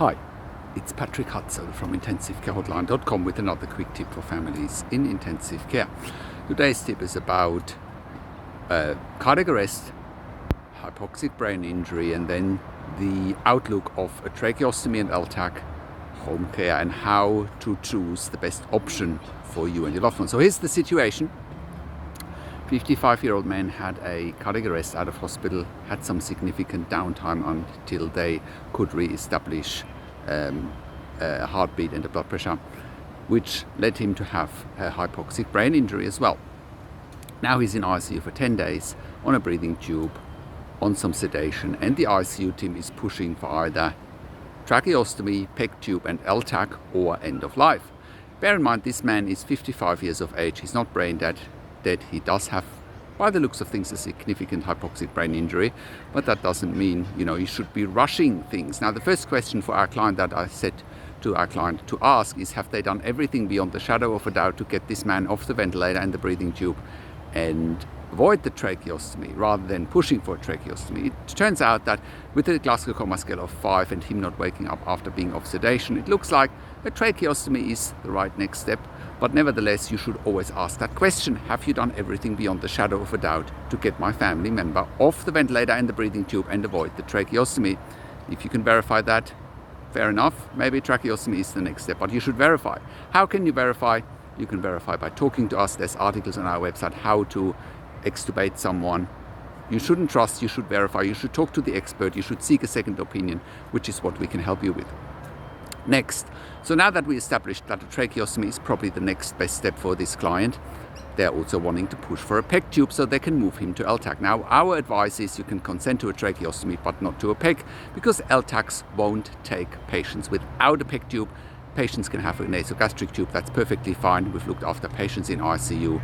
Hi, it's Patrick Hutzel from intensivecarehotline.com with another quick tip for families in intensive care. Today's tip is about cardiac arrest, hypoxic brain injury, and then the outlook of a tracheostomy and LTAC, home care, and how to choose the best option for you and your loved one. So here's the situation. 55-year-old man had a cardiac arrest out of hospital, had some significant downtime until they could re-establish a heartbeat and a blood pressure, which led him to have a hypoxic brain injury as well. Now he's in ICU for 10 days on a breathing tube, on some sedation, and the ICU team is pushing for either tracheostomy, PEG tube and LTAC or end of life. Bear in mind, this man is 55 years of age. He's not brain dead. He does have, by the looks of things, a significant hypoxic brain injury, but that doesn't mean, you should be rushing things. Now, the first question for our client that I said to our client to ask is, have they done everything beyond the shadow of a doubt to get this man off the ventilator and the breathing tube and avoid the tracheostomy rather than pushing for a tracheostomy? It turns out that with a Glasgow Coma scale of 5 and him not waking up after being off sedation, it looks like a tracheostomy is the right next step. But nevertheless, you should always ask that question. Have you done everything beyond the shadow of a doubt to get my family member off the ventilator and the breathing tube and avoid the tracheostomy? If you can verify that, fair enough. Maybe tracheostomy is the next step, but you should verify. How can you verify? You can verify by talking to us. There's articles on our website how to extubate someone. You shouldn't trust, you should verify, you should talk to the expert, you should seek a second opinion, which is what we can help you with. Next, so now that we established that a tracheostomy is probably the next best step for this client, they're also wanting to push for a PEG tube so they can move him to LTAC. Now, our advice is you can consent to a tracheostomy but not to a PEG, because LTACs won't take patients without a PEG tube. Patients can have a nasogastric tube, that's perfectly fine. We've looked after patients in ICU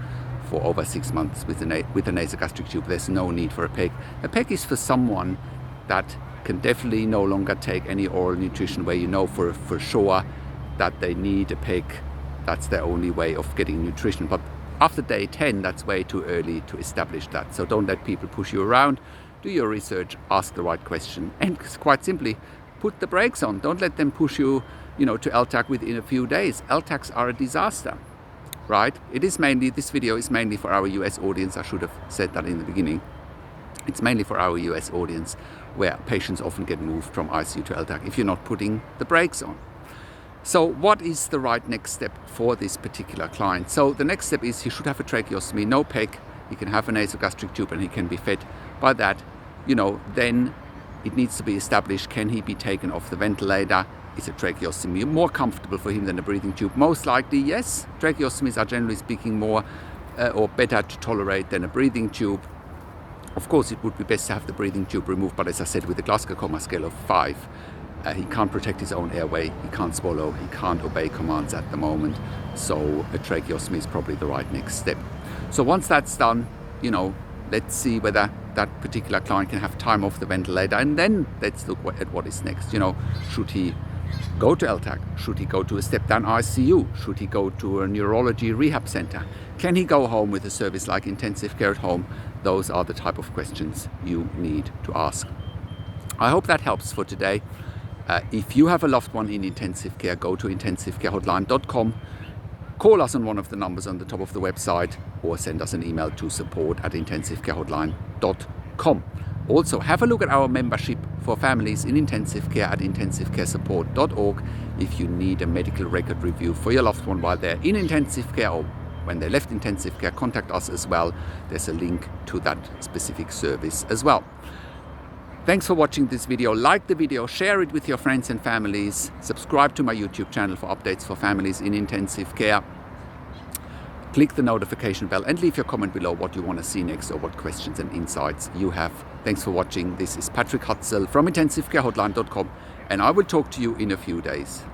for over 6 months with a nasogastric tube. There's no need for a PEG. A PEG is for someone that can definitely no longer take any oral nutrition, where you know for sure that they need a PEG. That's their only way of getting nutrition. But after day 10, that's way too early to establish that. So don't let people push you around. Do your research, ask the right question, and quite simply, put the brakes on. Don't let them push you, to LTAC within a few days. LTACs are a disaster, right? This video is mainly for our US audience. I should have said that in the beginning. It's mainly for our US audience, where patients often get moved from ICU to LTAC if you're not putting the brakes on. So what is the right next step for this particular client? So the next step is he should have a tracheostomy, no PEG. He can have a nasogastric tube and he can be fed by that. Then it needs to be established, can he be taken off the ventilator? Is a tracheostomy more comfortable for him than a breathing tube? Most likely, yes. Tracheostomies are generally speaking more or better to tolerate than a breathing tube. Of course, it would be best to have the breathing tube removed, but as I said, with a Glasgow Coma scale of 5, he can't protect his own airway, he can't swallow, he can't obey commands at the moment, so a tracheostomy is probably the right next step. So once that's done, let's see whether that particular client can have time off the ventilator, and then let's look at what is next. Should he go to LTAC? Should he go to a step-down ICU? Should he go to a neurology rehab center? Can he go home with a service like intensive care at home? Those are the type of questions you need to ask. I hope that helps for today. If you have a loved one in intensive care, go to intensivecarehotline.com. Call us on one of the numbers on the top of the website, or send us an email to support@intensivecarehotline.com. Also, have a look at our membership for families in intensive care at intensivecaresupport.org. If you need a medical record review for your loved one while they're in intensive care or when they left intensive care, contact us as well. There's a link to that specific service as well. Thanks for watching this video. Like the video, share it with your friends and families. Subscribe to my YouTube channel for updates for families in intensive care. Click the notification bell and leave your comment below what you want to see next or what questions and insights you have. Thanks for watching. This is Patrick Hutzel from intensivecarehotline.com, and I will talk to you in a few days.